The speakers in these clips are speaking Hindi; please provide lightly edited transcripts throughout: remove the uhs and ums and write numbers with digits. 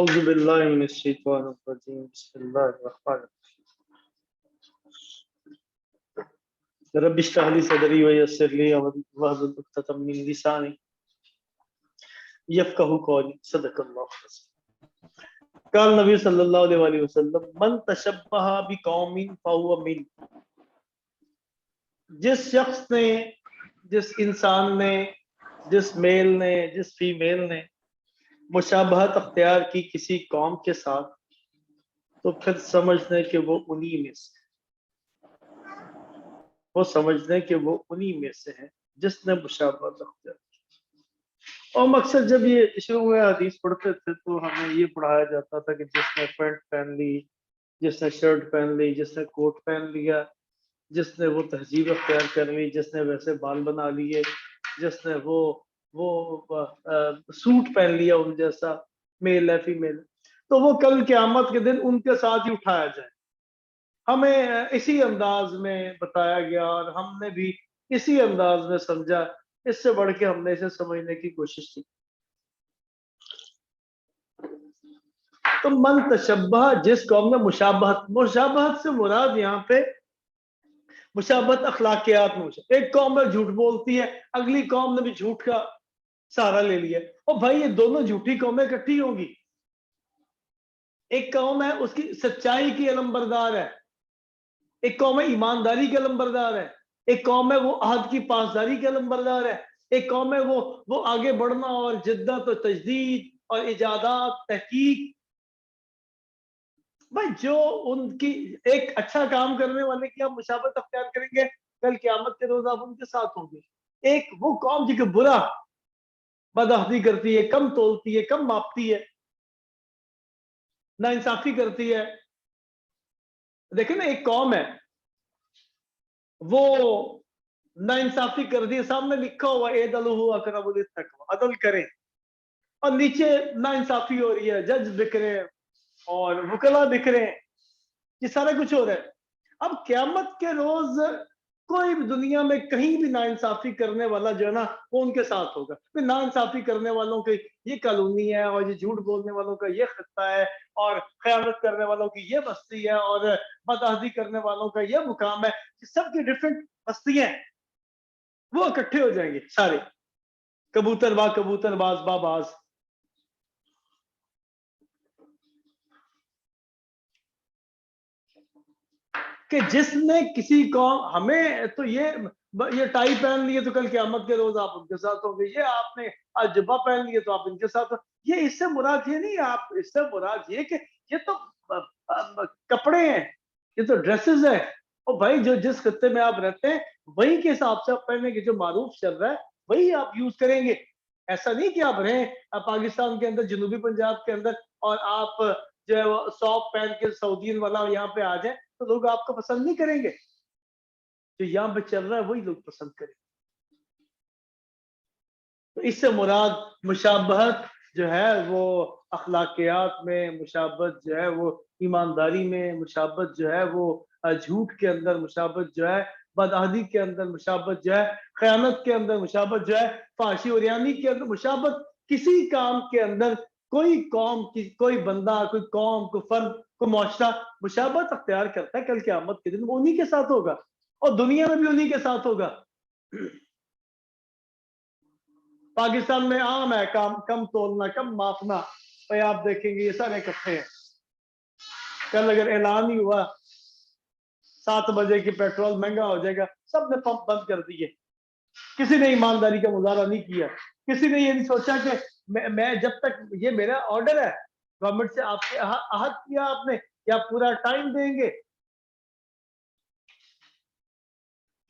औज़ु बिल्लाहि मिनश शैतानिर रजीम बिस्मिल्लाहिर रहमानिर रहीम रब्बि इश्रह ली सदरी व यस्सिर ली अमरी वहलुल उक़दतम मिन लिसानी यफ़क़हू क़ौली सदक़ल्लाहु क़ाल नबी सल्लल्लाहु अलैहि वसल्लम मन तशब्बह बिक़ौमिन फ़हुव मिन। जिस शख्स ने, जिस इंसान ने, जिस मेल ने, जिस फीमेल ने मुशाबहत अख्तियार की किसी कौम के साथ, तो फिर समझ लें कि वो उन्हीं में से, वो समझ लें कि वो उन्हीं में से है जिसने मुशाबहत अख्तियार की। और मकसद जब ये शुरू में हदीस पढ़ते थे तो हमें ये पढ़ाया जाता था कि जिसने पैंट पहन ली, जिसने शर्ट पहन ली, जिसने कोट पहन लिया, जिसने वो तहजीब अख्तियार कर ली, जिसने वैसे बाल बना लिए, जिसने वो सूट पहन लिया उन जैसा, मेल है फीमेल, तो वो कल क़यामत के दिन उनके साथ ही उठाया जाए। हमें इसी अंदाज में बताया गया और हमने भी इसी अंदाज में समझा, इससे बढ़ के हमने इसे समझने की कोशिश की। तो मन तशब्बह, जिस कौम में मुशाबहत, मुशाबहत से मुराद यहाँ पे मुशाबहत अखलाकियात में, एक कौम में झूठ बोलती है, अगली कौम ने भी झूठ का सहारा ले लिया, और भाई ये दोनों झूठी कौमें इकट्ठी होंगी। एक कौम है उसकी सच्चाई की अलंबरदार है, एक कौम है ईमानदारी के अलंबरदार है, एक कौम है वो अहद की पासदारी के अलंबरदार है, एक कौम है वो आगे बढ़ना और जिद्दत और तजदीद और इजादात तहकीक। भाई जो उनकी, एक अच्छा काम करने वाले की आप मुशाबहत अख्तियार करेंगे, कल क़यामत के रोज आप उनके साथ होंगे। एक वो कौम जी के बुरा बदअहदी करती है, कम तोलती है, कम मापती है, नाइंसाफी करती है। देखिए ना, एक कौम है वो नाइंसाफी कर दी, सामने लिखा हुआ एदलहु अक़रबु लित्तक़वा, अदल करें, और नीचे नाइंसाफी हो रही है, जज बिक रहे हैं और वकला बिक रहे हैं, ये सारा कुछ हो रहा है। अब क़यामत के रोज कोई भी दुनिया में कहीं भी नाइंसाफी करने वाला जो है ना, वो उनके साथ होगा। फिर नाइंसाफी करने वालों की ये कॉलोनी है, और ये झूठ बोलने वालों का ये खित्ता है, और खयानत करने वालों की ये बस्ती है, और बदअहदी करने वालों का ये मुकाम है, सबकी डिफरेंट बस्तियां हैं, वो इकट्ठे हो जाएंगे सारे, कबूतरबाज बाबाज। कि जिसने किसी को, हमें तो ये टाई पहन लिए तो कल क़यामत के रोज आप उनके साथ होंगे, ये आपने आज जुब्बा पहन लिए तो आप इनके साथ हो। ये इससे मुराद ये नहीं, आप इससे मुराद ये कि ये तो कपड़े हैं, ये तो ड्रेसेस है। और भाई जो जिस खत्ते में आप रहते हैं वही के हिसाब से आप पहनने की, जो मारूफ चल रहा है वही आप यूज करेंगे। ऐसा नहीं कि आप रहें पाकिस्तान के अंदर, जनूबी पंजाब के अंदर, और आप जो है वो सॉफ्ट पहन के सऊदीन वाला यहाँ पे आ जाए तो लोग आपको पसंद नहीं करेंगे। जो यहाँ पे चल रहा है वही लोग पसंद करेंगे। तो इससे मुराद मुशाबहत जो है वो अखलाकियात में, मुशाबहत जो है वो ईमानदारी में, मुशाबहत जो है वो झूठ के अंदर, मुशाबहत जो है बदअहदी के अंदर, मुशाबहत जो है खयानत के अंदर, मुशाबहत जो है फाशी और यानी के अंदर, मुशाबहत किसी काम के अंदर, कोई कौम की, कोई बंदा, कोई कौम, कोई फर्द, कोई मुआशरा मुशाबहत अख्तियार करता है, कल क़यामत के दिन वो उन्हीं के साथ होगा, और दुनिया में भी उन्हीं के साथ होगा। पाकिस्तान में आम है कम तोलना, कम मापना, भाई आप देखेंगे ये सारे इकट्ठे हैं। कल अगर ऐलान ही हुआ 7 बजे की पेट्रोल महंगा हो जाएगा, सबने पंप बंद कर दिए, किसी ने ईमानदारी का मुजाहरा नहीं किया, किसी ने ये नहीं सोचा कि मैं जब तक, ये मेरा ऑर्डर है गवर्नमेंट से, आपके आहत किया आपने कि आप पूरा टाइम देंगे,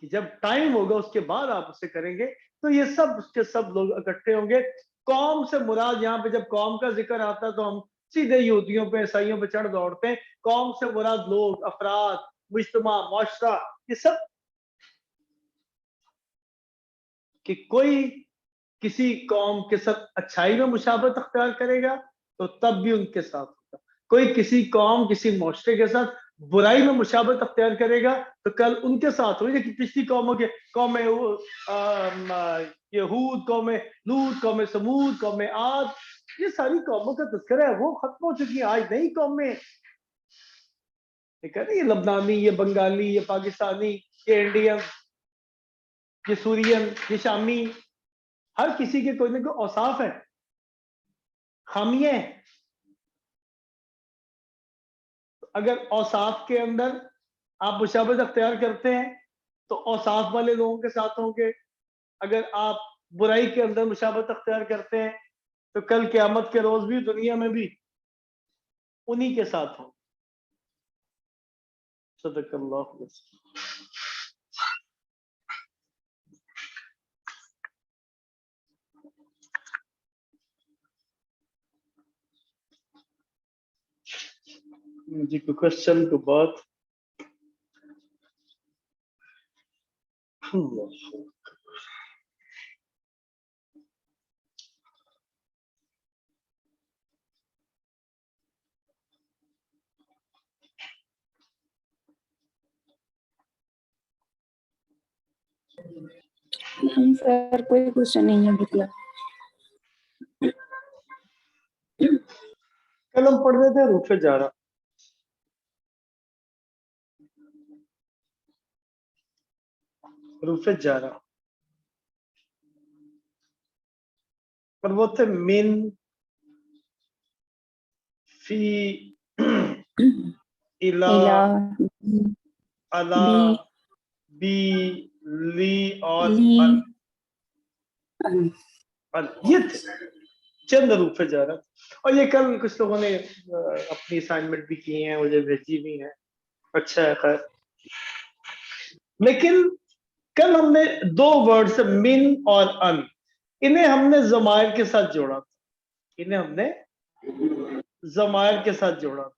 कि जब टाइम होगा उसके बाद आप उसे करेंगे। तो ये सब उसके सब लोग इकट्ठे होंगे। कौम से मुराद, यहाँ पे जब कौम का जिक्र आता है तो हम सीधे यहूदियों पे, ईसाइयों पे चढ़ दौड़ते हैं। कौम से मुराद लोग, अफराद, मुज्तमा, मुआशरा, ये सब, कि कोई किसी कौम के साथ अच्छाई में मुशाबहत अख्तियार करेगा तो तब भी उनके साथ होगा, कोई किसी कौम, किसी मुआशरे के साथ बुराई में मुशाबहत अख्तियार करेगा तो कल उनके साथ होगी। कि पिछली कौमों के, कौम यहूद, कौम लूत, कौम समूद, कौम आद, ये सारी कौमों का तस्करा है, वो खत्म हो चुकी है, आज नई कौमें, ये लबनानी, ये बंगाली, ये पाकिस्तानी, ये इंडियन, ये सूरियन, ये शामी, हर किसी के कोई ना कोई औसाफ है, खामियां हैं। अगर औसाफ के अंदर आप मुशाबहत अख्तियार करते हैं तो औसाफ वाले लोगों के साथ होंगे, अगर आप बुराई के अंदर मुशाबहत अख्तियार करते हैं तो कल क़यामत के रोज भी दुनिया में भी उन्हीं के साथ हों। सदक़ल्लाहु। जी को क्वेश्चन के बाद सर कोई क्वेश्चन नहीं है मतलब। कल हम पढ़ रहे थे रूफे जारा, रूफे जारा, पर वो थे मिन, फी, इला, अला, बी, ली और अल, ये थे चंद रूफे जारा। और ये कल कुछ लोगों ने अपनी असाइनमेंट भी की हैं, मुझे भेजी भी हैं, अच्छा है खैर। लेकिन कल हमने दो वर्ड्स मिन और अन, इन्हें हमने ज़मायर के साथ जोड़ा था, इन्हें हमने ज़मायर के साथ जोड़ा था।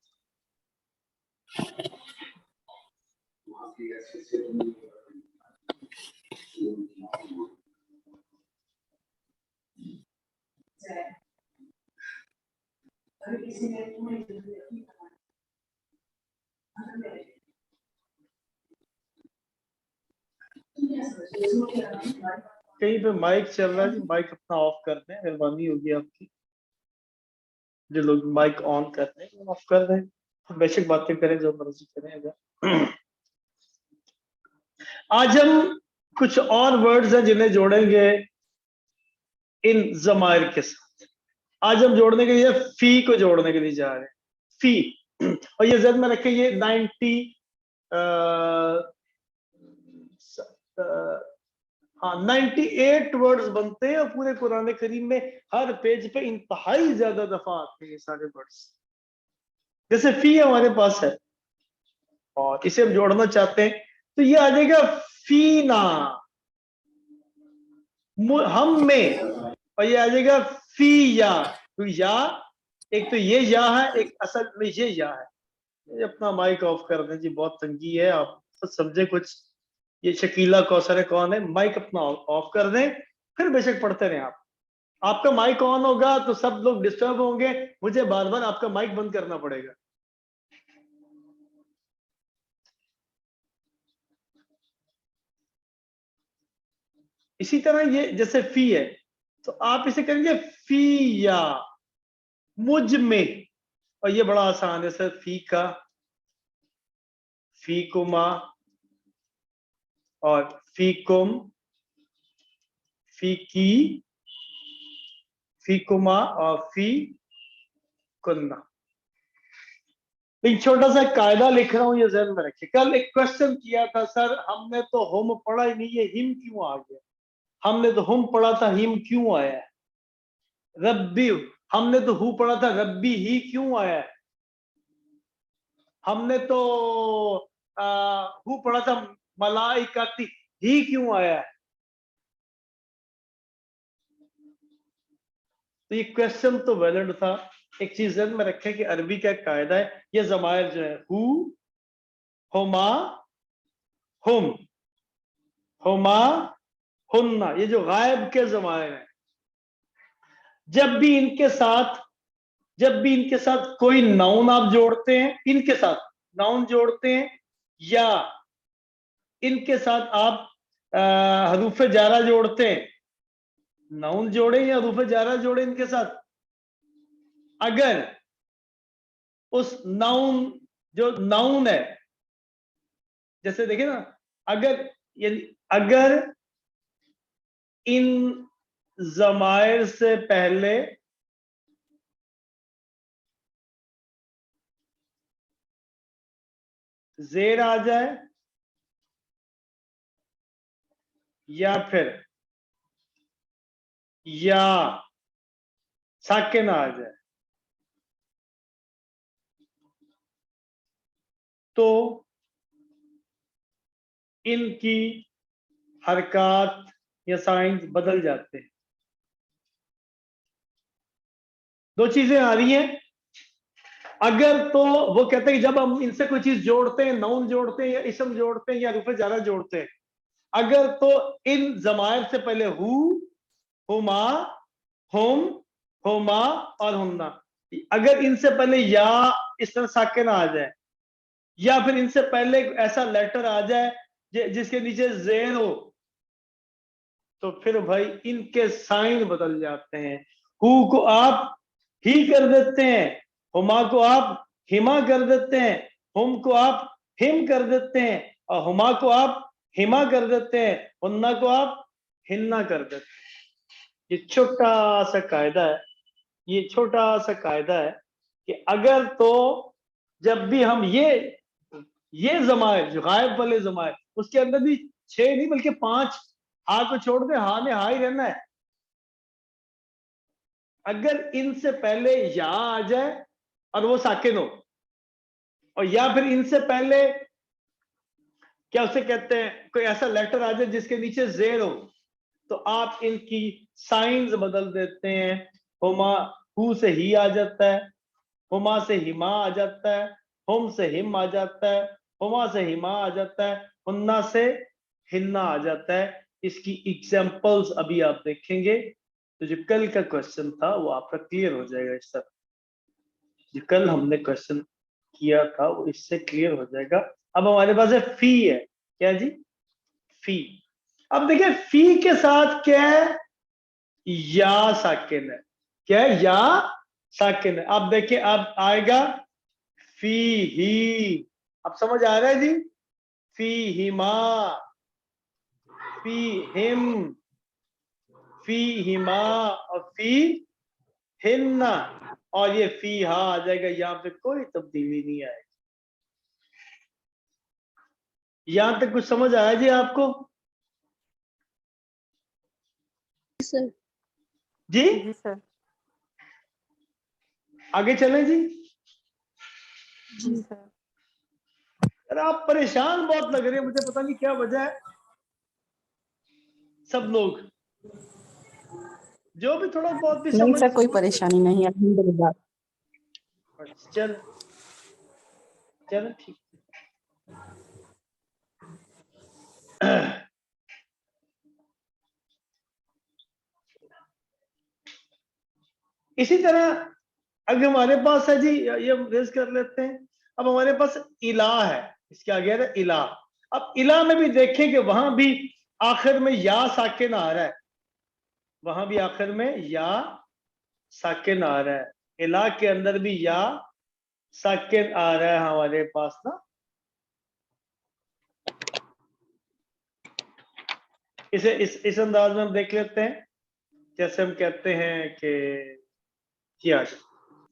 कहीं पे माइक चल रहा है जी, माइक अपना ऑफ कर दें, मेहरबानी होगी आपकी। जो लोग माइक ऑन कर रहे हैं ऑफ कर दें, तो बेशक बातें करें, जो मर्जी करें। अगर आज हम कुछ और वर्ड्स हैं जिन्हें जोड़ेंगे इन ज़मायर के साथ। आज हम जोड़ने के लिए फी को जोड़ने के लिए जा रहे हैं, फी। और ये ज़हन में रखें, ये 98 वर्ड्स बनते हैं और पूरे कुरान करीम में हर पेज पे इंतहाई ज्यादा दफा आते हैं ये सारे वर्ड्स। जैसे फी हमारे पास है और इसे हम जोड़ना चाहते हैं तो ये आ जाएगा फीना, हम में, और ये आ जाएगा फी या। तो या, एक तो ये या है, एक असल में ये या है। ये अपना माइक ऑफ कर दें जी, बहुत तंगी है, आप तो समझे कुछ। ये शकीला कौसर है, कौन है, माइक अपना ऑफ कर दें, फिर बेशक पढ़ते रहें आप। आपका माइक ऑन होगा तो सब लोग डिस्टर्ब होंगे, मुझे बार बार आपका माइक बंद करना पड़ेगा। इसी तरह ये जैसे फी है तो आप इसे करेंगे फीया, मुझ में। और ये बड़ा आसान है सर, फी का, फीकुमा और फीकुम, फीकी, फीकुमा और फी कुन्ना। एक छोटा सा कायदा लिख रहा हूं, ये ज़हन में रखिए। कल एक क्वेश्चन किया था, सर हमने तो हम पढ़ा ही नहीं, ये हिम क्यों आ गया? हमने तो हम पढ़ा था, हिम क्यों आया है? रब्बी, हमने तो हु पढ़ा था, रब्बी ही क्यों आया है? हमने तो हु पढ़ा था, मलाइकाती ही क्यों आया है? तो ये क्वेश्चन तो वैलिड था। एक चीज ध्यान में रखें कि अरबी का एक कायदा है, ये ज़मायर जो है हु, हुमा, हुम, हुमा, हुन्ना, ये जो गायब के ज़मायर हैं, जब भी इनके साथ कोई नाउन आप जोड़ते हैं, इनके साथ नाउन जोड़ते हैं, या इनके साथ आप हरूफ जारा जोड़ते हैं, नाउन जोड़े या हरूफ जारा जोड़े इनके साथ, अगर उस नाउन, जो नाउन है, जैसे देखिए ना, अगर इन ज़माइर से पहले ज़ेर आ जाए या फिर या साकिन आ जाए, तो इनकी हरकत या साइंस बदल जाते हैं। दो चीजें आ रही हैं। अगर तो वो कहते हैं कि जब हम इनसे कोई चीज जोड़ते हैं, नाउन जोड़ते हैं या इसम जोड़ते हैं या रुफ़े जारा जोड़ते हैं, अगर तो इन ज़माइर से पहले हु, हुमा, हुम, हुमा और हुन्ना, अगर इनसे पहले या इस तरह साकिन आ जाए, या फिर इनसे पहले ऐसा लेटर आ जाए जिसके नीचे ज़ेर हो, तो फिर भाई इनके साइन बदल जाते हैं। हु को आप ही कर देते हैं, हुमा को आप हिमा कर देते हैं, हुम को आप हिम कर देते हैं, और हुमा को आप हिमा कर देते हैं, हुन्ना को आप हिन्ना कर देते हैं। ये छोटा सा कायदा है, ये छोटा सा कायदा है कि अगर तो जब भी हम ये ज़माइर, जो गायब वाले ज़माइर, उसके अंदर भी 6 नहीं बल्कि 5, हा को छोड़ दे, हा में हा ही रहना है। अगर इनसे पहले या आ जाए और वो साकिन हो, और या फिर इनसे पहले क्या उसे कहते हैं, कोई ऐसा लेटर आ जाए जिसके नीचे ज़ेर हो, तो आप इनकी साइंस बदल देते हैं। हुमा, हु से ही आ जाता है, हुमा से हिमा आ जाता है, हुम से हिम आ जाता है, हुमा से हिमा आ जाता है, हुन्ना से हिन्ना आ जाता है। इसकी एग्जांपल्स अभी आप देखेंगे, तो जो कल का क्वेश्चन था वो आपका क्लियर हो जाएगा। इस तरह जो कल हमने क्वेश्चन किया था वो इससे क्लियर हो जाएगा। अब हमारे पास है फी है, क्या जी, फी। अब देखिए फी के साथ क्या है, या साकिन है, क्या है, या साकिन है। अब देखिए अब आएगा फी ही, अब समझ आ रहा है जी, फी हिमा, फी हिम, फी हिमा और फी हिन्ना, और ये फी हा आ जाएगा, यहां पे कोई तब्दीली नहीं आएगी। यहां तक कुछ समझ आया जी आपको? सर। जी जी सर। आगे चलें जी। जी सर। अरे आप परेशान बहुत लग रहे हैं, मुझे पता नहीं क्या वजह है। सब लोग जो भी थोड़ा बहुत भी नहीं समझ, सर, कोई परेशानी नहीं, अल्हम्दुलिल्लाह। चल चल ठीक। इसी तरह अगर हमारे पास है जी, ये हम रेज कर लेते हैं। अब हमारे पास इला है, इसके आगे है इला। अब इला में भी देखें कि वहां भी आखिर में या साकिन आ रहा है, वहां भी आखिर में या साकिन आ रहा है। इला के अंदर भी या साकिन आ रहा है हमारे पास ना। इसे इस अंदाज में हम देख लेते हैं, जैसे हम कहते हैं कि किया।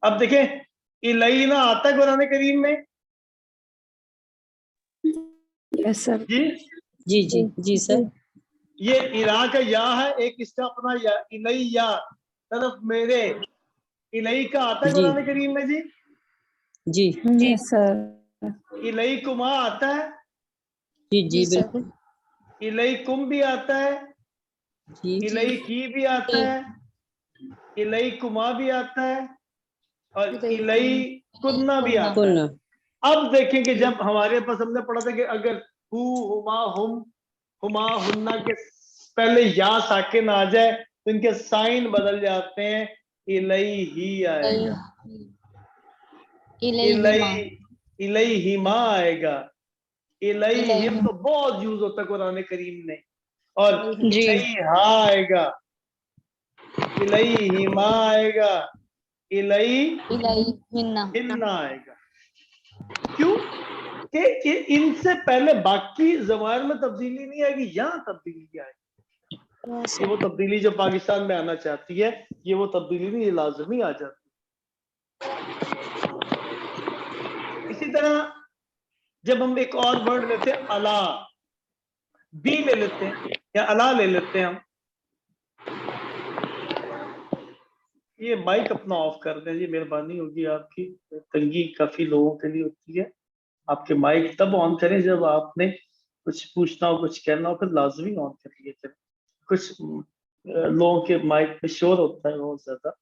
अब देखें इलैना आता है कुरान करीम में यस सर। जी, जी जी जी सर। ये इला का या है, एक इसका अपना या, इलैया तरफ मेरे, इलई का आता है जी कुरान करीम में जी। जी यस सर। इलैकुमा आता है, जी जी सर। बिल्कुल। इलैकुम भी आता है, जी इलैकी भी आता है, इलैकुमा भी आता है, और इलैकुन्ना भी आता है। कुल। अब देखेंगे जब हमारे पास हमने पढ़ा था कि अगर हु, हुमा, हुमा, हुन्ना के पहले या साकिन आ जाए तो इनके साइन बदल जाते हैं, इलैही आएगा, इलैहिमा आएगा। इलैहिम तो बहुत यूज होता है कुरान करीम में, और इलैहा आएगा, इलैहिमा आएगा, इलई इलाई हिन्ना हिन्ना आएगा। क्यों कि इनसे पहले बाकी ज़मायर में तब्दीली नहीं आएगी, यहाँ तब्दीली आएगी। ये वो तब्दीली जो पाकिस्तान में आना चाहती है, ये वो तब्दीली नहीं, ये लाजमी आ जाती है। इसी तरह जब हम एक और वर्ड लेते हैं अला, बी ले लेते हैं या अला ले लेते हैं हम। ये माइक अपना ऑफ कर दें जी, मेहरबानी होगी आपकी, तंगी काफी लोगों के लिए होती है। आपके माइक तब ऑन करें जब आपने कुछ पूछना हो, कुछ कहना हो, फिर लाजमी ऑन करिए। कुछ लोगों के माइक पे शोर होता है बहुत ज्यादा।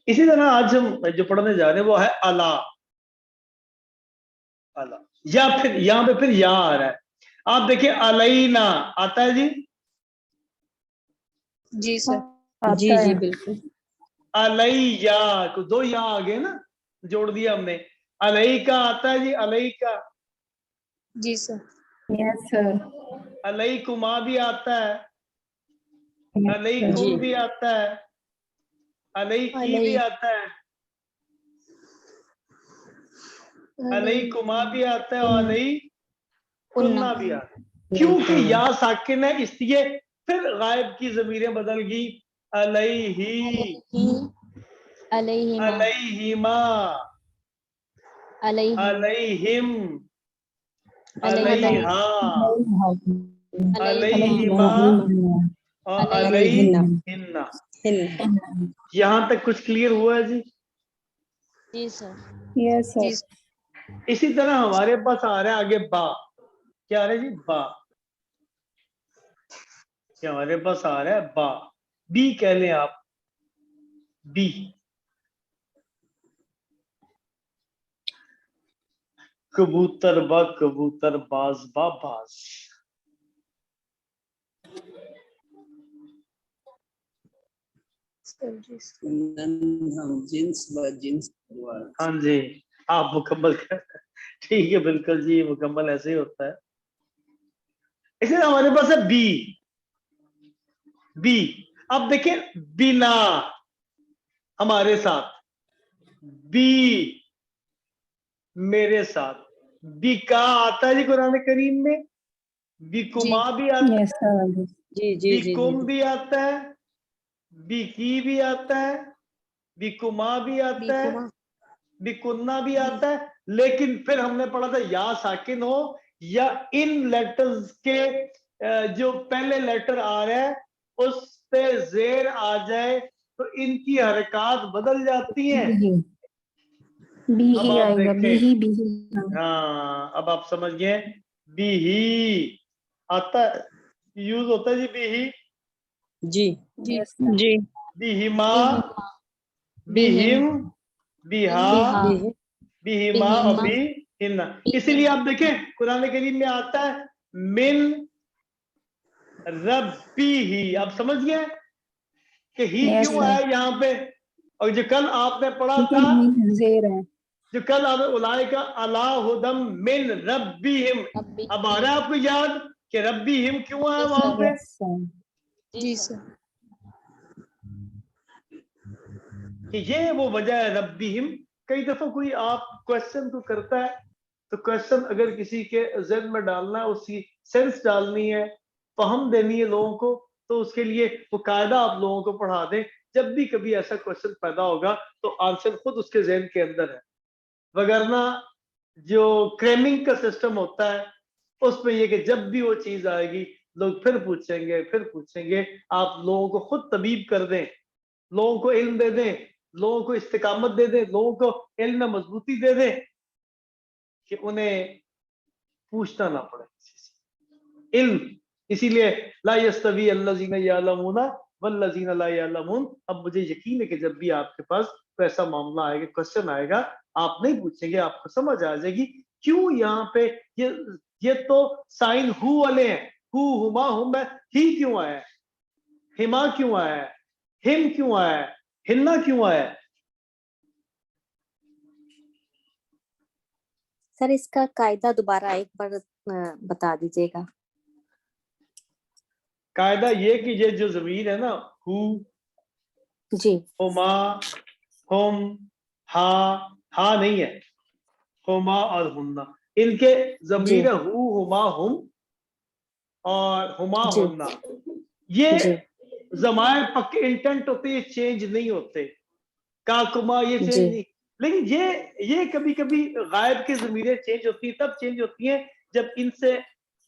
इसी तरह आज हम जो पढ़ने जा रहे हैं वो है अला। अला या फिर यहाँ पे फिर या आ रहा है। आप देखिए अलैना आता है जी, जी सर आता जी है। जी बिल्कुल। अलैया को दो या आ गए ना, जोड़ दिया हमने। अलई का आता है जी, अलई का। जी सर यस सर। अलई कुमा भी आता है, अलई सर। कुम जी भी आता है, अलई की भी अलई आता है, अलई कुमा भी आता है और अलई कुन्ना भी आता है। क्योंकि या साकिन है इसलिए फिर गायब की जमीरें बदल गई। अलैहि, अलैहिमा अलैहिमा, अलैहिम अलैहिम, अलैहिम अलैहा, अलैहिमा अलैहिमा और अलैहिन्ना। हिन्ना। यहां तक कुछ क्लियर हुआ है जी? जी सर यस जी सर। इसी तरह हमारे पास आ रहा है आगे बा। क्या आ रहा है जी? बा। क्या हमारे पास आ रहा है? बा। बी कह लें आप, बी। कबूतर बा कबूतर, बाज बा बाज। सर जी हम जिन्स व जिन्स हाँ जी, आप मुकम्मल कर, ठीक है, बिल्कुल जी, मुकम्मल ऐसे ही होता है। इसलिए हमारे पास है बी। बी। अब देखिए बिना हमारे साथ, बी मेरे साथ, बी का आता है जी कुरान करीम में, बी कुमा भी आता यस है, सर। जी जी बी जी कुम जी भी आता है, बी की भी आता है, बी कुमा भी आता है, बिकुमा बी कुन्ना भी आता है। लेकिन फिर हमने पढ़ा था या साकिन हो या इन लेटर्स के जो पहले लेटर आ रहा है उस पे जेर आ जाए तो इनकी हरकत बदल जाती हैं। बी अब ही आप आएगा, बी देखें, ही बी ही। हाँ अब आप समझ गए, बी ही आता है, यूज होता है जी बी ही, जी यस सर। जी बी ही माँ, बिहिमा बी हिम, बिहिम बी हा, बिहा भी बी हिमा और बिहिमा बी हिन्ना। इसीलिए बिहिमा आप देखें कुरान करीम में आता है मिन रब्बी ही। आप समझ गए कि ही यस क्यों सर। आया यहाँ पे। और जो कल आपने पढ़ा क्योंकि था, ही जेर है। जो कल आपने उलाए का अलाहुदम मिन रब्बी हिम, अब्बी अब आ रहा है आपको याद कि रब्बी हिम क्यों आया जी वहां सर पे। Yes sir. जी सर कि ये वो वजह है रब्बी हिम। कई दफा कोई आप क्वेश्चन को करता है तो क्वेश्चन अगर किसी के जहन में डालना है, उसकी सेंस डालनी है, फहम देनी है लोगों को, तो उसके लिए वो कायदा आप लोगों को पढ़ा दें। जब भी कभी ऐसा क्वेश्चन पैदा होगा तो आंसर खुद उसके जहन के अंदर है। वगरना जो क्रेमिंग का सिस्टम होता है उसमें ये कि जब भी वो चीज आएगी लोग फिर पूछेंगे फिर पूछेंगे। आप लोगों को खुद तबीब कर दें, लोगों को इल्म दे दें, लोगों को इस्तिकामत दे दें, लोगों को इल्म में मजबूती दे दें कि उन्हें पूछना ना पड़े किसी से इल्म। इसीलिए ला यस्तवी अल्लज़ीना यअलमूना वल्लज़ीना ला यअलमून। अब मुझे यकीन है कि जब भी आपके पास कोई ऐसा मामला आएगा, क्वेश्चन आएगा, आप नहीं पूछेंगे, आपको समझ आ जाएगी क्यों यहाँ पे ये तो साइन हु वाले हैं, हु हुमा हुम है, ही क्यों आया है, हिमा क्यों आया है, हिम क्यों आया है, हिन्ना क्यों आया है। सर इसका कायदा दोबारा एक बार बता दीजिएगा। कायदा ये कि ये जो जमीर है ना, हु, जी हुमा, हुम, हा नहीं है, हुमा और हुन्ना, इनके जमीर है हु, हुमा, हुम और हुमा, जी हुन्ना। ये जी जमायर पक्के इंटेंट होते, ये चेंज नहीं होते। काकुमा ये चेंज जी नहीं, लेकिन ये कभी कभी गायब की जमीरें चेंज होती है, तब चेंज होती हैं जब इनसे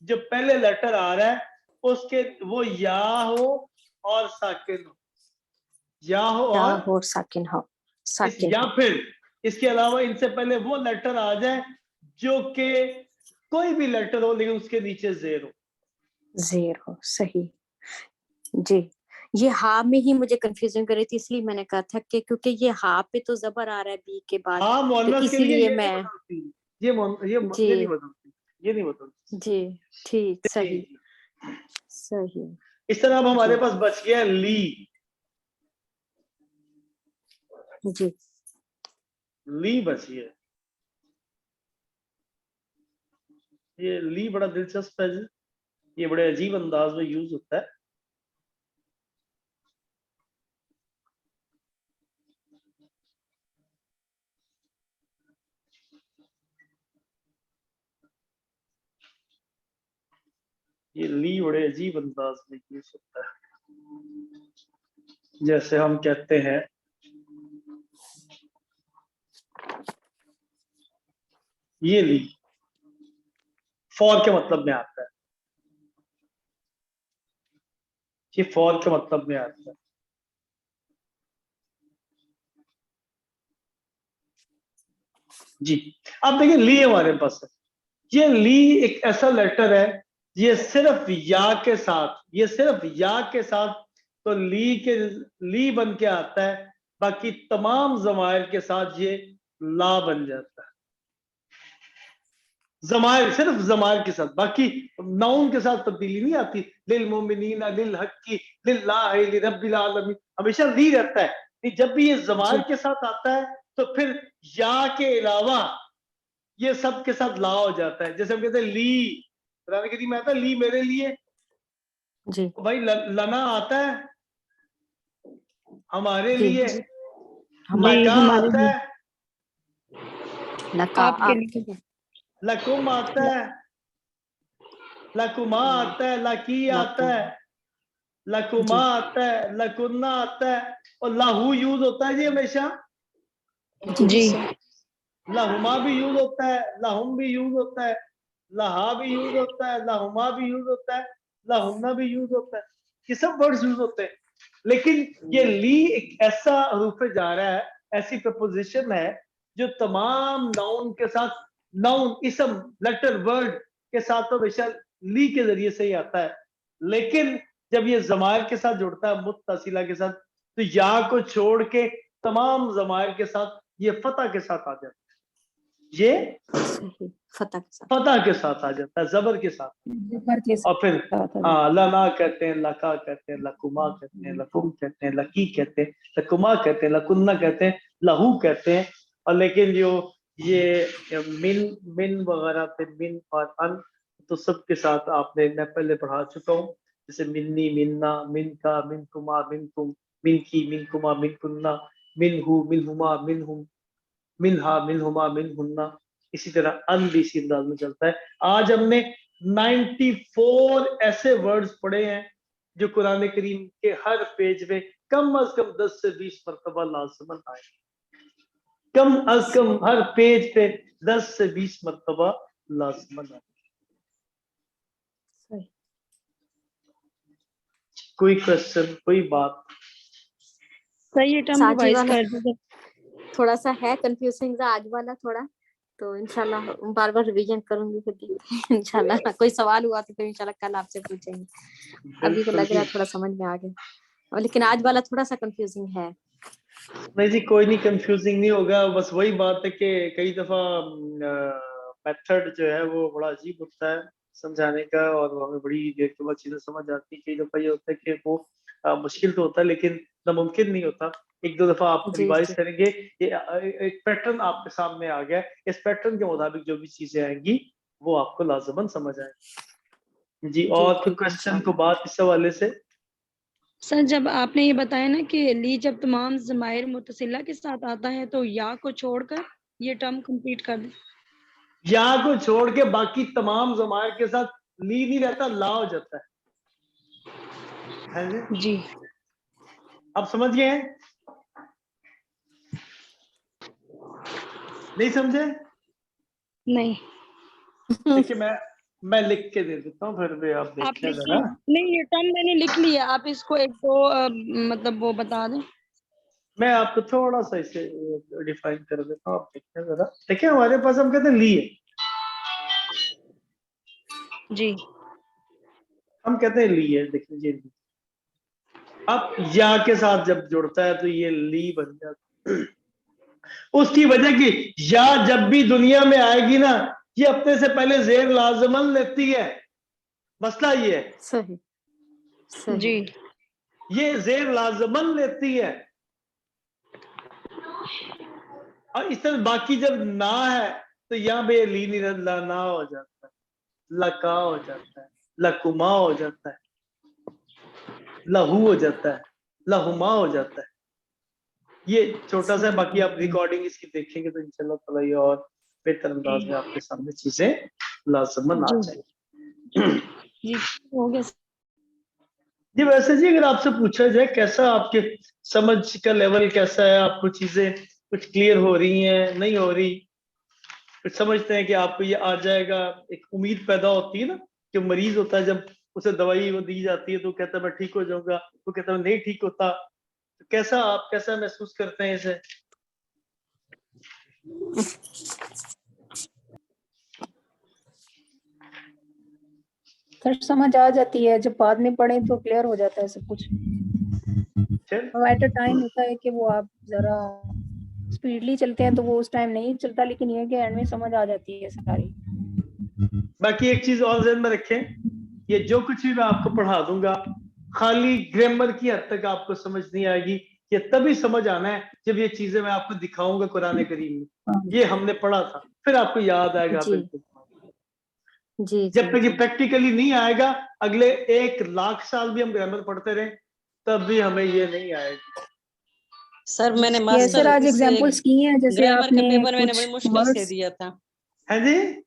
जो पहले लेटर आ रहा है उसके वो या हो और साकिन हो, या हो या और हो साकिन हो, साकिन या हो। फिर इसके अलावा इनसे पहले वो लेटर आ जाए जो कि कोई भी लेटर हो लेकिन उसके नीचे जेर हो। जेर हो, सही। जी, ये हा में ही मुझे कंफ्यूजन कर रही थी, इसलिए मैंने कहा था कि क्योंकि ये हा पे तो जबर आ रहा है बी के बाद, हाँ, तो मोहन्नस के लिए इसीलिए ये नहीं मैं बदलती, ये नहीं जी बदलती, ये नहीं बदलती। जी ठीक, जी सही जी। सही। इस तरह अब हमारे जी पास बच गया ली। जी ली बची है। ये ली बड़ा दिलचस्प है जी, ये बड़े अजीब अंदाज में यूज होता है। ये ली बड़े अजीब अंदाज में यूज होता है। जैसे हम कहते हैं ये ली फॉर के मतलब में आता है, ये फॉर के मतलब में आता है। जी, अब देखिए ली हमारे पास है, ये ली एक ऐसा लेटर है, ये सिर्फ या के साथ, ये सिर्फ या के साथ तो ली बन के आता है, बाकी तमाम जमायर के साथ ये ला बन जाता है। जमायर, सिर्फ जमायर के साथ, बाकी नाउन के साथ तब्दीली नहीं आती। लिल मोमिनीना लिल हक्की लिल्लाहि लिरब्बिल आलमीन, हमेशा ली रहता है। नहीं, जब भी ये जमायर जी के साथ आता है तो फिर या के अलावा ये सब के साथ ला हो जाता है। जैसे हम कहते हैं ली, कुरान करीम में आता है ली मेरे लिए, जी तो भाई लना आता है हमारे जी लिए, हमारे लका हमारे आता लिए, है, लका आपके आपके लिए, लिए, लकुम आता है, लकुमा आता है, लकी आता लका है, लकुमा जी आता है, लकुन्ना आता है, और लाहू यूज होता है जी हमेशा। जी जी लाहुमा भी यूज होता है, लाहुम भी यूज होता है, लहा भी यूज होता है, लाहुमा भी यूज होता है, लाहुन्ना भी यूज होता है, ये सब वर्ड्स यूज होते हैं। लेकिन ये ली एक ऐसा रूफे जा रहा है, ऐसी प्रपोजिशन है जो तमाम नाउन के साथ, नाउन इसम लेटर वर्ड के साथ तो हमेशा ली के जरिए से ही आता है। लेकिन जब ये जमायर के साथ जुड़ता है मुत्तसिला के साथ, तो या को छोड़ के तमाम जमायर के साथ ये फतह के साथ आ जाता है, ये सही, फतह के साथ, फतह के साथ आ जाता है, जबर के साथ। जबर के और फिर साथ। हाँ, लना कहते हैं, लका कहते हैं, लकुमा कहते हैं, लकुम कहते हैं, लकी कहते हैं, लकुमा कहते हैं, लकुन्ना कहते हैं, लहू कहते हैं। और लेकिन जो ये मिन मिन वगैरह पे मिन और अन, तो सबके साथ आपने, मैं पहले पढ़ा चुका हूँ। जैसे मिन्नी, मिन्ना, मिनका, मिनकुमा, मिनकुम, मिनकी, मिनकुमा, मिनकुन्ना, मिनहू, मिनहुमा, मिनहुम, मिनहा, मिनहुमा, मिनहुन्ना। इसी तरह अन भी इसी अंदाज में चलता है। आज हमने 94 ऐसे वर्ड्स पढ़े हैं जो कुरान करीम के हर पेज में कम अज कम 10 से 20 मरतबा लाजमन आए, कम अज कम हर पेज पे 10 से 20 मरतबा लाजमन आए। सही। कोई क्वेश्चन, कोई बात? सही है, टर्म साजी रिवाइज वाला कर दीजिए। थोड़ा सा है कंफ्यूजिंग सा आज वाला थोड़ा, तो इंशाल्लाह बार बार रिवीजन करूंगी, फिर देखते हैं इंशाल्लाह कोई सवाल हुआ तो फिर इंशाल्लाह कल आपसे पूछेंगे। अभी तो बिल्कुल लग रहा जी। है थोड़ा समझ में आ गया, और लेकिन आज वाला थोड़ा सा कंफ्यूजिंग है। नहीं जी, कोई नहीं, कंफ्यूजिंग नहीं होगा। बस वही बात है कि कई दफा मेथड जो है वो बड़ा अजीब होता है समझाने का, और हमें बड़ी देर के बाद चीजें समझ आती है। कई दफा ये होता है कि वो मुश्किल तो होता है लेकिन नामुमकिन नहीं होता। एक दो दफा आप जी रिवाइज जी करेंगे, ये एक पैटर्न आपके सामने आ गया, इस पैटर्न के मुताबिक जो भी चीजें आएंगी वो आपको लाजमन समझ आए। जी, और कोई ठीक है, क्वेश्चन इंशाल्लाह। को बात इस हवाले से? सर जब आपने ये बताया ना कि ली जब तमाम ज़माइर मुतसिला के साथ आता है तो या को छोड़कर ये टर्म कंप्लीट कर दें। या को छोड़ के बाकी तमाम ज़माइर के साथ ली नहीं रहता, ला हो जाता है जी? जी। आप समझ गए हैं? नहीं समझे? नहीं, देखिए मैं लिख के दे देता हूँ, फिर भी आप आप देखें लिख जरा। नहीं, ये टर्म मैंने लिख लिया, आप इसको एक दो मतलब वो बता दें। मैं आपको थोड़ा सा इसे डिफाइन कर देता हूँ, आप देखें जरा। देखिए हमारे पास हम कहते हैं ली है, जी। हम कहते हैं ली है, देखिए ये ली। अब या के साथ जब जुड़ता है तो ये ली बन जाता है। उसकी वजह की या जब भी दुनिया में आएगी ना, ये अपने से पहले जेर लाजमन लेती है। मसला ये है, सही सही। जी। ये जेर लाजमन लेती है। और इस तरह बाकी जब ना है तो यहाँ पे ली नहीं रहता, ना हो जाता है, लका हो जाता है, लकुमा हो जाता है, लहू हो जाता है, लहुमा हो जाता है। ये छोटा सा है, बाकी आप रिकॉर्डिंग इसकी देखेंगे तो इंशाल्लाह ताला ये और बेहतर अंदाज में आपके सामने चीजें लाजमन आ जी जाएंगी। जी हो गया। जी वैसे जी, अगर आपसे पूछा जाए कैसा आपके समझ का लेवल कैसा है, आपको चीजें कुछ क्लियर हो रही हैं, नहीं हो रही, कुछ समझते हैं कि आपको ये आ जाएगा, एक उम्मीद पैदा होती है ना, कि मरीज होता है जब उसे दवाई वो दी जाती है तो कहता है मैं ठीक हो जाऊंगा, वो कहता है नहीं ठीक होता, तो कैसा आप कैसा महसूस करते हैं इसे? फिर समझ आ जाती है, जब बाद में पढ़े तो क्लियर हो जाता है सब कुछ। चल एट अ टाइम होता है कि वो आप जरा स्पीडली चलते हैं तो वो उस टाइम नहीं चलता, लेकिन ये है कि एंड में समझ आ जाती है सारी। बाकी एक चीज और ध्यान में रखें, ये जो कुछ भी मैं आपको पढ़ा दूंगा खाली ग्रामर की हद तक आपको समझ नहीं आएगी, ये तभी समझ आना है जब ये चीजें मैं आपको दिखाऊंगा कुरान करीम में, ये हमने पढ़ा था, फिर आपको याद आएगा जी बिल्कुल। जी जब तक ये जी। प्रैक्टिकली नहीं आएगा, अगले 1 लाख साल भी हम ग्रामर पढ़ते रहे तब भी हमें ये नहीं आएगी। सर मैंने ये मास्टर सर आज इससे एग्जांपल्स की हैं, जैसे ग्रामर का आपने पेपर मैंने बड़ी कुछ मुश्किल से वर्ड्स। दिया था। है जी?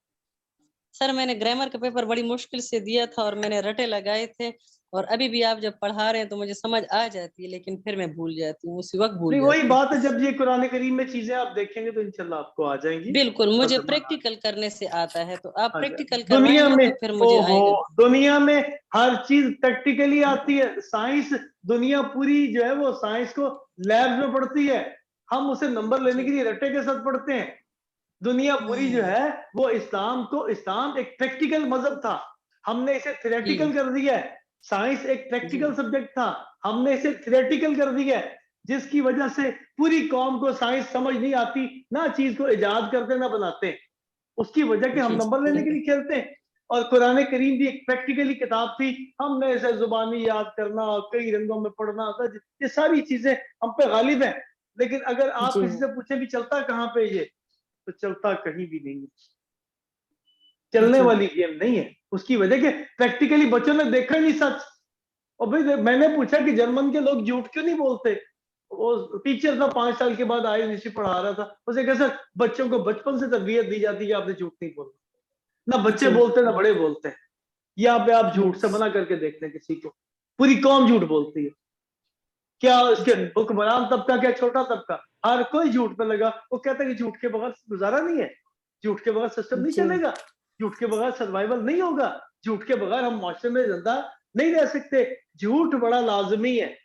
सर मैंने ग्रामर का पेपर बड़ी मुश्किल से दिया था और मैंने रटे लगाए थे, और अभी भी आप जब पढ़ा रहे हैं तो मुझे समझ आ जाती है, लेकिन फिर मैं भूल जाती हूँ, उसी वक्त भूल नहीं वही जाती हूँ। बात है, जब ये कुरान करीम में चीजें आप देखेंगे तो इंशाल्लाह आपको आ जाएंगी। बिल्कुल, मुझे और प्रैक्टिकल करने से आता है, तो आप आ जाएगी। प्रैक्टिकल दुनिया करवाएंगे में, तो फिर मुझे ओहो, आएगा। दुनिया में हर चीज प्रैक्टिकली आती है। साइंस दुनिया पूरी जो है वो साइंस को लैब में पढ़ती है, हम उसे नंबर लेने के लिए रट्टे के साथ पढ़ते हैं। दुनिया पूरी जो है वो इस्लाम एक प्रैक्टिकल मजहब था, हमने इसे थ्योरेटिकल कर दिया है। साइंस एक प्रैक्टिकल सब्जेक्ट था, हमने इसे थ्योरेटिकल कर दिया है, जिसकी वजह से पूरी कौम को साइंस समझ नहीं आती, ना चीज को इजाद करते ना बनाते, उसकी वजह के हम नंबर लेने के लिए खेलते हैं। और कुरान करीम भी एक प्रैक्टिकली किताब थी, हमने इसे जुबानी याद करना और कई रंगों में पढ़ना, ये सारी चीजें हम पे गालिब है। लेकिन अगर आप जी किसी से पूछे भी चलता कहाँ पे ये, तो चलता कहीं भी नहीं है, चलने जी वाली गेम नहीं है। उसकी वजह के प्रैक्टिकली बच्चों ने देखा ही नहीं सच। और भाई मैंने पूछा कि जर्मन के लोग झूठ क्यों नहीं बोलते, वो टीचर था 5 साल के बाद आई ऋषि पढ़ा रहा था, उसे कहा सर बच्चों को बचपन से तरबियत दी जाती है कि आपने झूठ नहीं बोलना, ना बच्चे जी बोलते ना बड़े बोलते हैं। यहाँ पे आप झूठ से मना करके देखते हैं किसी को, पूरी कौम झूठ बोलती है। क्या इसके जी हुक्मरान तबका, क्या छोटा तबका, हर कोई झूठ पे लगा। वो कहता है कि झूठ के बगैर गुजारा नहीं है, झूठ के बगैर सिस्टम नहीं जी चलेगा, झूठ के बगैर सर्वाइवल नहीं होगा, झूठ के बगैर हम माशरे में जिंदा नहीं रह सकते, झूठ बड़ा लाजमी है,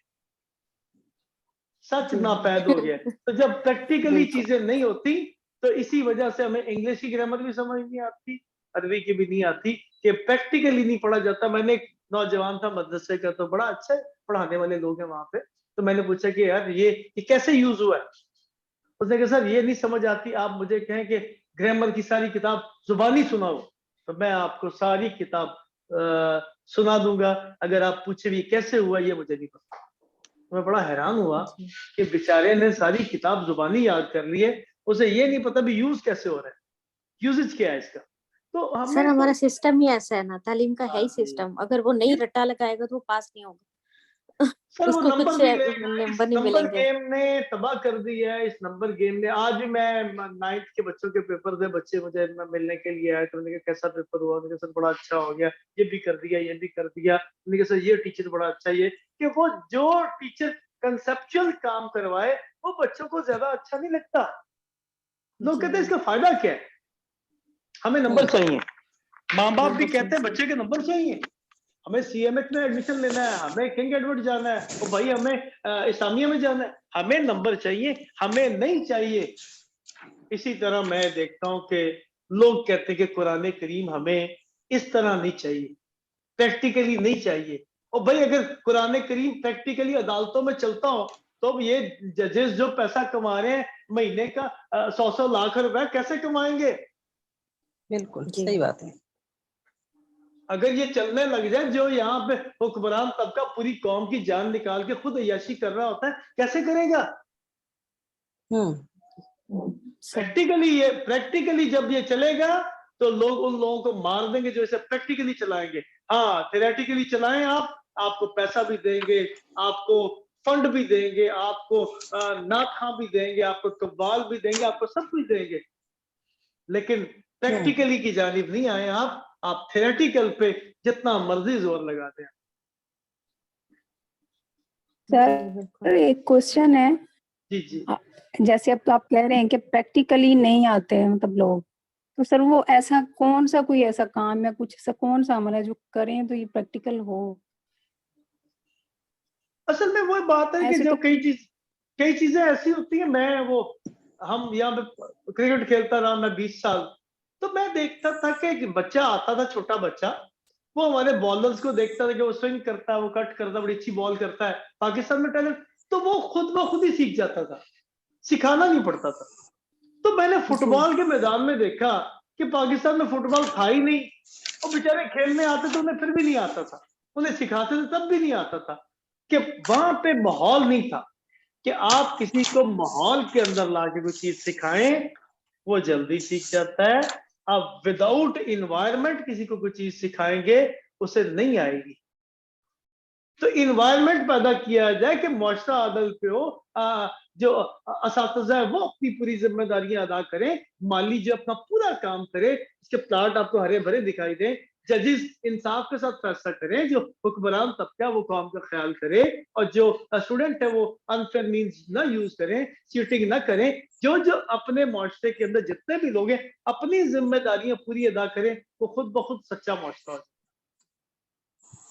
सच जी नापैद हो गया है। तो जब प्रैक्टिकली बिल्कुल चीजें नहीं होती तो इसी वजह से हमें इंग्लिश की ग्रामर भी समझ नहीं आती, अरबी की भी नहीं आती, कि प्रैक्टिकली नहीं पढ़ा जाता। मैंने एक नौजवान था मदरसे का, तो बड़ा अच्छा पढ़ाने वाले लोग हैं वहां पे, तो मैंने पूछा कि यार ये कैसे यूज हुआ है, उसने कहा सर ये नहीं समझ आती, आप मुझे कहें कि ग्रामर की सारी किताब जुबानी सुनाओ तो मैं आपको सारी किताब सुना दूंगा, अगर आप पूछे भी कैसे हुआ ये मुझे नहीं पता। मैं बड़ा हैरान हुआ जी कि बेचारे ने सारी किताब जुबानी याद कर ली है, उसे ये नहीं पता भी यूज कैसे हो रहा है, यूजेज क्या है इसका। तो सर हमें हमारा तो सिस्टम ही ऐसा है ना, तालीम का है ही हाँ जी, सिस्टम, अगर वो नहीं रट्टा लगाएगा तो वो पास नहीं होगा। सर वो उसको नंबर कुछ भी लेगा। इस नंबर नहीं नंबर मिलेंगे। गेम ने तबाह कर दी है। इस नंबर गेम ने, आज भी मैं 9th के बच्चों के पेपर थे, बच्चे मुझे मिलने के लिए आए, तो मैंने कहा कैसा पेपर हुआ, उन्होंने कहा सर बड़ा अच्छा हो गया, ये भी कर दिया, ये भी कर दिया। उन्होंने कहा सर ये टीचर बड़ा अच्छा, ये कि वो जो टीचर कंसेप्चुअल काम करवाए वो बच्चों को ज्यादा अच्छा नहीं लगता। लोग कहते हैं इसका फायदा क्या है, हमें नंबर चाहिए। माँ बाप भी कहते हैं बच्चे के नंबर चाहिए, हमें CMH में एडमिशन लेना है, हमें किंग एडवर्ड जाना है, और भाई हमें इस्लामिया में जाना है, हमें नंबर चाहिए, हमें नहीं चाहिए। इसी तरह मैं देखता हूं कि लोग कहते हैं कि कुरान करीम हमें इस तरह नहीं चाहिए, प्रैक्टिकली नहीं चाहिए। और भाई अगर कुरान करीम प्रैक्टिकली अदालतों में चलता हो तो ये जजेस जो पैसा कमा रहे हैं महीने का 100 लाख रुपए कैसे कमाएंगे? बिल्कुल जी। सही बात है। अगर ये चलने लग जाए, जो यहाँ पे हुक्मरान तबका पूरी कौम की जान निकाल के खुद अय्याशी कर रहा होता है, कैसे करेगा? प्रैक्टिकली जब ये चलेगा तो लोग उन लोगों को मार देंगे जो इसे प्रैक्टिकली चलाएंगे। हाँ, थेरेटिकली चलाएं आप, आपको पैसा भी देंगे, आपको फंड भी देंगे, आपको नाखा भी देंगे, आपको कब्बाल भी देंगे, आपको सब कुछ देंगे, लेकिन प्रैक्टिकली की जानिब नहीं आए आप थेरेटिकल पे जितना मर्जी जोर लगाते हैं। सर एक क्वेश्चन है, जी जी। जैसे अब तो आप कह रहे हैं कि प्रैक्टिकली नहीं आते हैं मतलब लोग, तो सर वो ऐसा कौन सा कोई ऐसा काम या कुछ ऐसा कौन सा अमल है जो करें तो ये प्रैक्टिकल हो? असल में वो बात है कि ऐसे जो तो कई चीजें ऐसी होती है। हम यहाँ पे क्रिकेट खेलता रहा मैं 20 साल, तो मैं देखता था कि एक बच्चा आता था, छोटा बच्चा, वो हमारे बॉलर्स को देखता था कि वो स्विंग करता है, वो कट करता है, बड़ी अच्छी बॉल करता है, पाकिस्तान में टैलेंट, तो वो खुद ब खुद ही सीख जाता था, सिखाना नहीं पड़ता था। तो मैंने फुटबॉल के मैदान में देखा कि पाकिस्तान में फुटबॉल था ही नहीं, और बेचारे खेलने आते तो उन्हें फिर भी नहीं आता था, उन्हें सिखाते थे तब भी नहीं आता था, कि वहां पे माहौल नहीं था कि आप किसी को माहौल के अंदर लाके कोई चीज सिखाएं, वो जल्दी सीख जाता है। आप विदाउट इन्वायरमेंट किसी को कोई चीज सिखाएंगे, उसे नहीं आएगी। तो इन्वायरमेंट पैदा किया जाए कि मुआशरा अदल पे हो, जो असातिज़ा है वो अपनी पूरी जिम्मेदारियां अदा करें, माली जो अपना पूरा काम करे, इसके प्लाट आपको हरे भरे दिखाई दें, जजेस इंसाफ के साथ फैसला करें, जो हुक्मरान तबका वो काम का ख्याल करे, और जो स्टूडेंट है वो अनफेयर मीन्स ना यूज करें, चीटिंग ना करें। जो जो अपने मुआशरे के अंदर जितने भी लोग हैं अपनी जिम्मेदारियां पूरी अदा करें, वो खुद ब खुद सच्चा मुआशरा हो।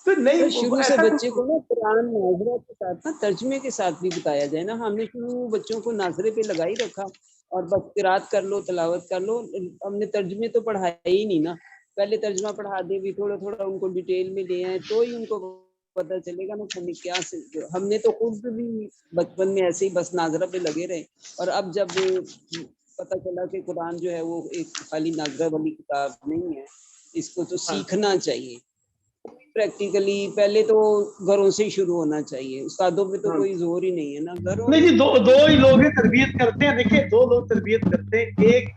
तो नहीं सर शुरू से ऐसा बच्चे को ना कुरान नाजरा के साथ ना तर्जमे के साथ भी बताया जाए ना। हमने शुरू बच्चों को नाजरे पे लगा ही रखा और बस किरात कर लो, तलावत कर लो, हमने तर्जमे तो पढ़ाया ही नहीं ना। पहले तर्जमा पढ़ा दे, भी थोड़ा थोड़ा उनको डिटेल में ले आए तो ही उनको पता चलेगा ना हमें क्या से। हमने तो खुद भी बचपन में ऐसे ही बस नाजरा पे लगे रहे, और अब जब पता चला कि कुरान जो है वो एक खाली नाजरा वाली किताब नहीं है, इसको तो सीखना चाहिए प्रैक्टिकली। पहले तो घरों से ही शुरू होना चाहिए, उस्तादों पे तो कोई जोर ही नहीं है ना। घरों नहीं जी, दो ही लोग तरबियत करते हैं। देखिए, दो लोग तरबियत करते हैं, एक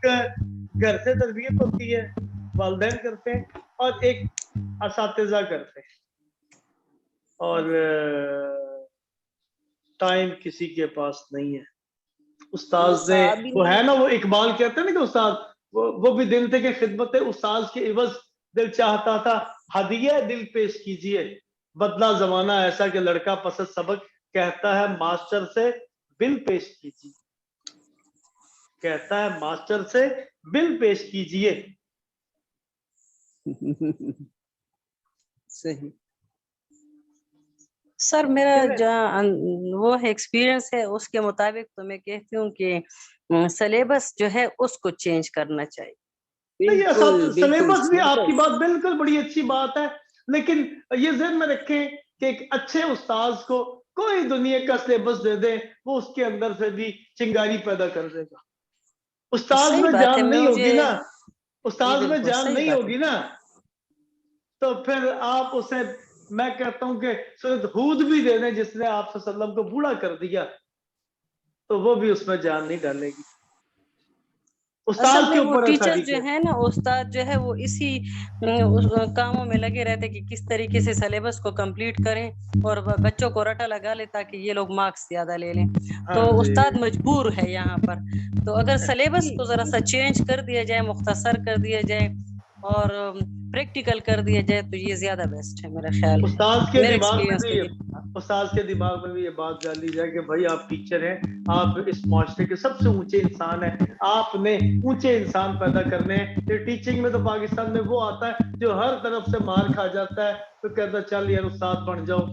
घर से तरबियत होती है, वालिदैन करते हैं, और एक असातिज़ा करते हैं। और टाइम किसी के पास नहीं है। उस्ताद ने, वो है ना, वो इकबाल कहते हैं ना कि उस्ताद वो भी दिन थे कि खिदमत उस्ताद के इवज दिल चाहता था, हदिया दिल पेश कीजिए, बदला जमाना ऐसा कि लड़का पसंद सबक कहता है मास्टर से बिल पेश कीजिए, कहता है मास्टर से बिल पेश कीजिए। सही। सर मेरा जो वो एक्सपीरियंस है उसके मुताबिक तो मैं कहती हूँ कि सिलेबस जो है उसको चेंज करना चाहिए। बिल्कुल सिलेबस भी, आपकी बिल्कुल। बात बिल्कुल बड़ी अच्छी बात है, लेकिन ये ज़हन में रखें कि एक अच्छे उस्ताद को कोई दुनिया का सिलेबस दे दे, वो उसके अंदर से भी चिंगारी पैदा कर देगा। उस्ताद सही में बात है, जान नहीं होगी ना, जी उस्ताद में बिल्कुल जान सही नहीं बात है। होगी ना, तो फिर आप उसे, मैं कहता हूं कि सूरत हूद भी दे दें जिसने आप सल्लम को बूढ़ा कर दिया, तो वो भी उसमें जान नहीं डालेगी। उस्ताद असल के में वो ऊपर है टीचर सारी जो चीज़। है ना, उस्ताद जो है वो इसी कामों में लगे रहते कि किस तरीके से सिलेबस को कंप्लीट करें और बच्चों को रटा लगा ले ताकि ये लोग मार्क्स ज्यादा ले लें। हाँ तो जी। उस्ताद मजबूर है यहाँ पर। तो अगर सिलेबस को जरा सा चेंज कर दिया जाए, मुख्तसर कर दिया जाए और प्रैक्टिकल कर दिया जाए तो ये ज्यादा बेस्ट है मेरा ख्याल, उस्ताद के मेरे दिमाग में एक्सपीरियंस भी से। उस्ताद के दिमाग में भी ये बात डाली जाए कि भाई आप टीचर हैं, आप इस माशरे के सबसे ऊंचे इंसान हैं, आपने ऊंचे इंसान पैदा करने हैं। ये टीचिंग में तो पाकिस्तान में वो आता है जो हर तरफ से मार खा जाता है, तो कहता है चल यार उस्ताद बन जाओ,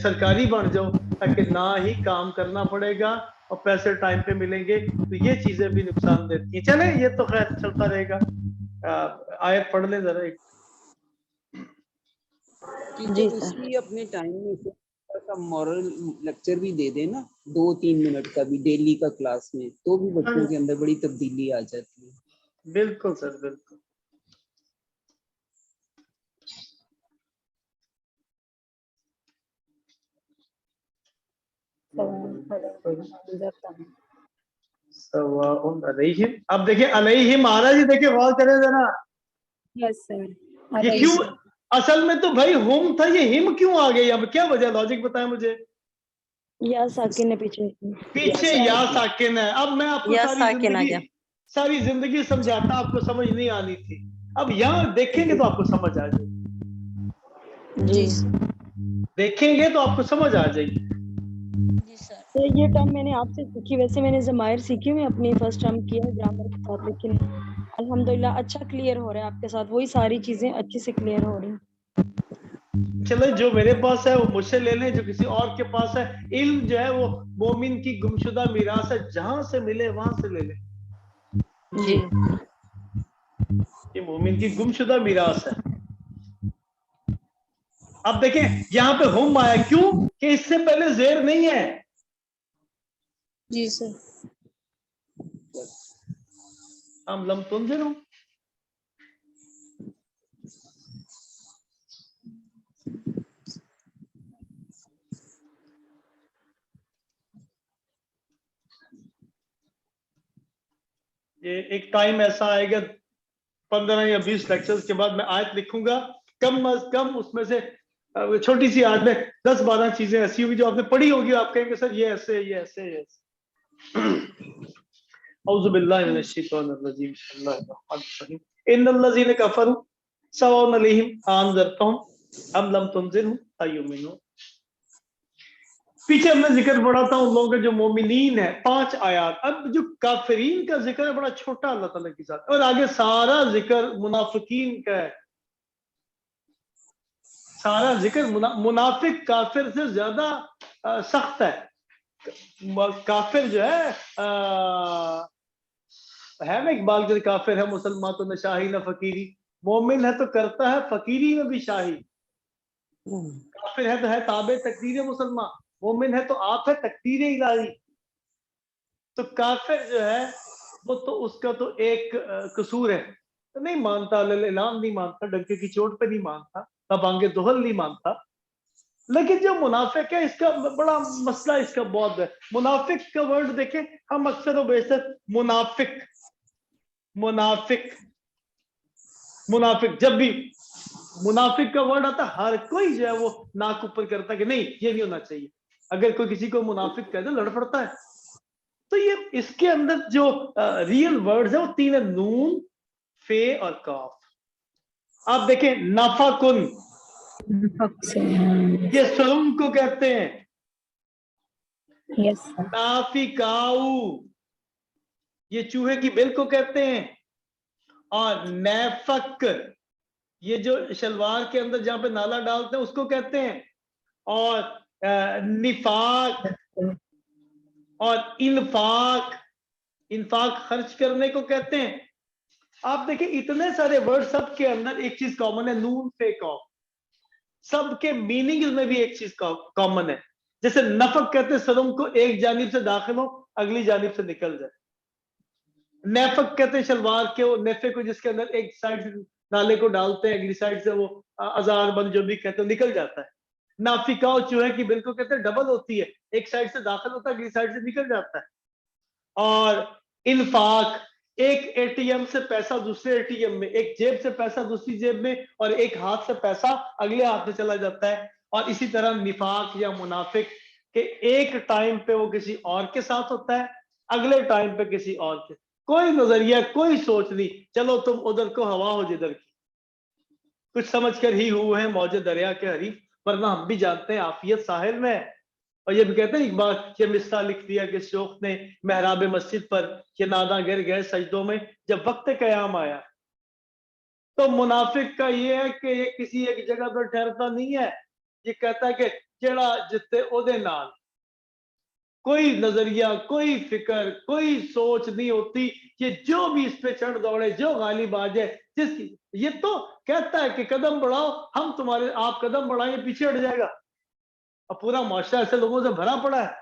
सरकारी बन जाओ, ताकि ना ही काम करना पड़ेगा और पैसे टाइम पे मिलेंगे। तो ये चीजें भी नुकसान देती हैं। चले ये तो खैर चलता रहेगा। आयत पढ़ लें जरा एक। टीचर उसी अपने टाइम में से का मॉरल लेक्चर भी दे देना 2-3 मिनट का भी डेली का क्लास में, तो भी बच्चों के अंदर बड़ी तब्दीली आ जाती है। बिल्कुल सर, बिल्कुल। अलैहिम, अब देखिए अलैहिम आ रहा है जी, देखिए गौर करें जरा। Yes sir. ये क्यों, असल में तो भाई हुम था, ये हिम क्यों आ गई? अब क्या वजह, लॉजिक बताएं मुझे। या साकिन है पीछे। पीछे या साकिन है। अब मैं आपको या साकिन आ गया। सारी जिंदगी समझाता, आपको समझ नहीं आनी थी। अब यहाँ देखेंगे तो आपको समझ आ जाएगी, जी देखेंगे तो आपको समझ आ जाएगी। तो ये टर्म मैंने आपसे सीखी, वैसे मैंने ज़मायर सीखी हुई अपनी फर्स्ट टर्म किया है ग्रामर के साथ, लेकिन अल्हम्दुलिल्लाह अच्छा क्लियर हो रहा है आपके साथ, वही सारी चीजें अच्छे से क्लियर हो रही हैं। चलो जो मेरे पास है वो मुझसे ले लें, जो किसी और के पास है। इल्म जो है वो मोमिन की गुमशुदा मीरास है, जहां से मिले वहां से ले लें। जी ये मोमिन की गुमशुदा मीरास है। अब देखें यहाँ पे हुम आया, क्यों? कि इससे पहले जेर नहीं है। जी सर। हम लम तुनज़िरू, ये एक टाइम ऐसा आएगा 15 या 20 लेक्चर्स के बाद मैं आयत लिखूंगा, कम अज कम उसमें से छोटी सी आयत में 10-12 चीजें ऐसी होगी जो आपने पढ़ी होगी, आप कहेंगे सर ये ऐसे, ये ऐसे, ये ऐसे। औज़ु बिल्लाहि मिनश शैतानिर रजीम, बिस्मिल्लाहिर रहमानिर रहीम। इन्नल लज़ीना कफ़रू सवाउन अलैहिम अअन्ज़रतहुम अम लम तुनज़िरहुम ला युमिनून। पीछे हमने जिक्र पढ़ा था उन लोगों के जो मोमिनीन है, 5 आयात। अब जो काफिरीन का जिक्र है बड़ा छोटा अल्लाह ताला के साथ, और आगे सारा जिक्र मुनाफिकीन का है। सारा जिक्र मुनाफिक काफिर से ज्यादा सख्त है। काफिर जो है ना, इकबाल के काफिर है मुसलमान तो न शाही न फकीरी, मोमिन है तो करता है फकीरी में भी शाही। काफिर है तो है ताबे तकदीर मुसलमान, मोमिन है तो आप है तकदीर इलाही। तो काफिर जो है वो तो उसका तो एक कसूर है, तो नहीं मानता, ऐलान नहीं मानता, डंके की चोट पे नहीं मानता, तबांगे दोहल नहीं मानता। लेकिन जो मुनाफिक है इसका बड़ा मसला, इसका बहुत है। मुनाफिक का वर्ड देखें, हम अक्सर और बेशक मुनाफिक मुनाफिक मुनाफिक, जब भी मुनाफिक का वर्ड आता हर कोई जो है वो नाक ऊपर करता है कि नहीं ये नहीं होना चाहिए। अगर कोई किसी को मुनाफिक कह दे लड़ पड़ता है। तो ये इसके अंदर जो रियल वर्ड्स है वो 3 है, नून, फे और काफ। आप देखें नाफाकुन, ये सलम को कहते हैं। यस नाफिकाऊ, ये चूहे की बिल को कहते हैं। और नैफक, ये जो शलवार के अंदर जहां पे नाला डालते हैं उसको कहते हैं। और निफाक और इनफाक, इनफाक खर्च करने को कहते हैं। आप देखिए इतने सारे वर्ड, सब के अंदर एक चीज कॉमन है, नून पे कॉफ। सबके मीनिंग में भी एक चीज कॉमन है। जैसे नफक कहते हैं सदम को एक जानिब से दाखिल हो अगली जानिब से निकल जाए। नैफक कहते हैं शलवार के वो नेफे को, जिसके अंदर एक साइड से नाले को डालते हैं अगली साइड से वो अजार बंद जो भी कहते हैं निकल जाता है। नाफिका और चूहे की बिल को कहते हैं डबल होती है, एक साइड से दाखिल होता है अगली साइड से निकल जाता है। और इनफाक, एक एटीएम से पैसा दूसरे एटीएम में, एक जेब से पैसा दूसरी जेब में, और एक हाथ से पैसा अगले हाथ में चला जाता है। और इसी तरह निफाक या मुनाफिक के एक टाइम पे वो किसी और के साथ होता है, अगले टाइम पे किसी और के। कोई नजरिया, कोई सोच नहीं, चलो तुम उधर को हवा हो जिधर की, कुछ समझ कर ही हुए हैं मौजे दरिया के हरीफ, वरना हम भी जानते हैं आफियत साहिल में है। और ये भी कहते हैं एक बार ये मिसरा लिख दिया कि शोख ने मेहराब मस्जिद पर कि नादा गिर गए सजदों में जब वक्त कयाम आया। तो मुनाफिक का ये है कि ये किसी एक जगह पर ठहरता नहीं है, ये कहता है कि जेड़ा जिते ओदे नाल, कोई नजरिया, कोई फिक्र, कोई सोच नहीं होती कि जो भी इस पे चढ़ दौड़े, जो गालिब आ जाए, जिसकी ये तो कहता है कि कदम बढ़ाओ, हम तुम्हारे, आप कदम बढ़ाएंगे पीछे हट जाएगा। अब पूरा मुआशरा ऐसे लोगों से भरा पड़ा है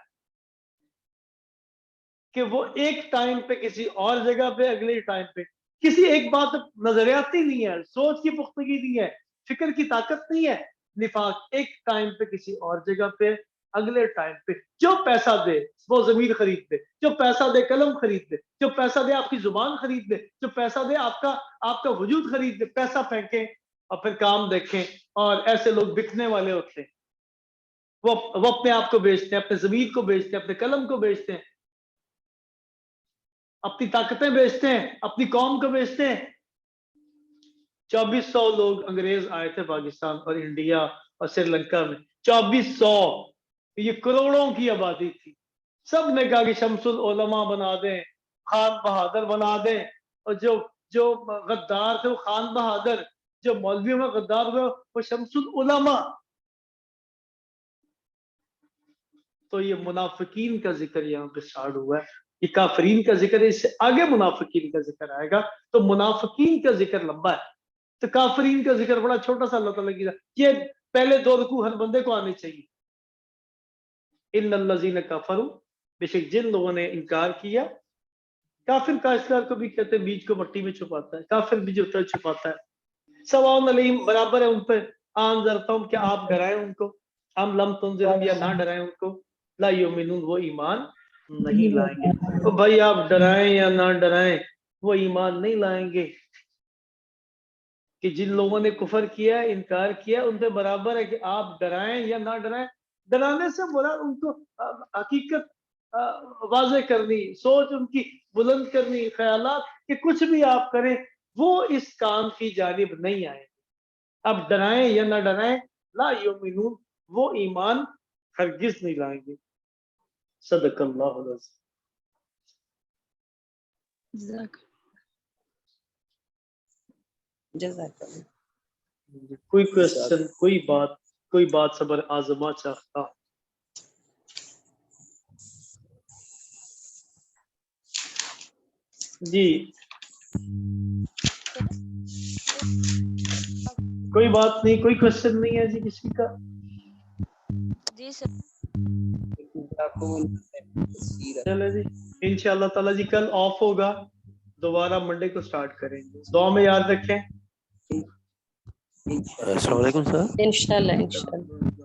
कि वो एक टाइम पे किसी और जगह पे, अगले टाइम पे किसी एक बात नजरियाती नहीं है, सोच की पुख्तगी नहीं है, फिक्र की ताकत नहीं है। निफाक एक टाइम पे किसी और जगह पे, अगले टाइम पे जो पैसा दे वो जमीन खरीद दे, जो पैसा दे कलम खरीद दे, जो पैसा दे आपकी जुबान खरीद दे, जो पैसा दे आपका आपका वजूद खरीद दे, पैसा फेंके और फिर काम देखें। और ऐसे लोग बिकने वाले होते हैं, वो अपने आप को बेचते हैं, अपने जमीन को बेचते हैं, अपने कलम को बेचते हैं, अपनी ताकतें बेचते हैं, अपनी कौम को बेचते हैं। 2400 लोग अंग्रेज आए थे पाकिस्तान और इंडिया और श्रीलंका में, 2400, ये करोड़ों की आबादी थी। सब ने कहा कि शमसुल उलमा बना दें, खान बहादुर बना दें, और जो जो गद्दार थे वो खान बहादुर, जो मौलवियों में गद्दार हुए वो शमसुल उलमा। तो ये मुनाफिकीन का जिक्र यहाँ पे स्टार्ट हुआ है, ये काफरीन का जिक्र है, इससे आगे मुनाफिकीन का जिक्र आएगा। तो मुनाफिकीन का जिक्र लंबा है, तो काफरीन का जिक्र बड़ा छोटा सा अल्लाह ताला की। ये पहले 2 रुकू हर बंदे को आने चाहिए। इन्नल्लज़ीना कफरू, बेशक जिन लोगों ने इनकार किया। काफिर काश्तकार को भी कहते हैं बीज को मिट्टी में छुपाता है, काफिर बीज उतर छुपाता है। सवाउन अलैहिम, बराबर है उन पे, आनज़रतुम, क्या आप डराएं उनको, हम लम तुनज़िरहुम, या ना डराएं उनको, ला युमिनून, वो ईमान नहीं लाएंगे। तो भाई आप डराएं या ना डराएं, वो ईमान नहीं लाएंगे। कि जिन लोगों ने कुफर किया, इनकार किया, उन पे बराबर है कि आप डराएं या ना डराएं। डराने से बुरा उनको हकीकत वाज़े करनी, सोच उनकी बुलंद करनी, ख्यालात कि कुछ भी आप करें वो इस काम की जानिब नहीं आए। अब डराएं या ना डराएं, ला युमिनून, वो ईमान हरगिज नहीं लाएंगे। सदकल्लाहुल अज़ीम। जज़ाकल्लाह। कोई क्वेश्चन, कोई बात सबर आजमा चाहता? जी, कोई बात नहीं, कोई क्वेश्चन नहीं है जी किसी का? जी सर। चलो जी, इंशाअल्लाह ताला जी कल ऑफ होगा, दोबारा मंडे को स्टार्ट करेंगे। दुआ में याद रखें। अस्सलाम वालेकुम सर। इंशाल्लाह इंशाल्लाह।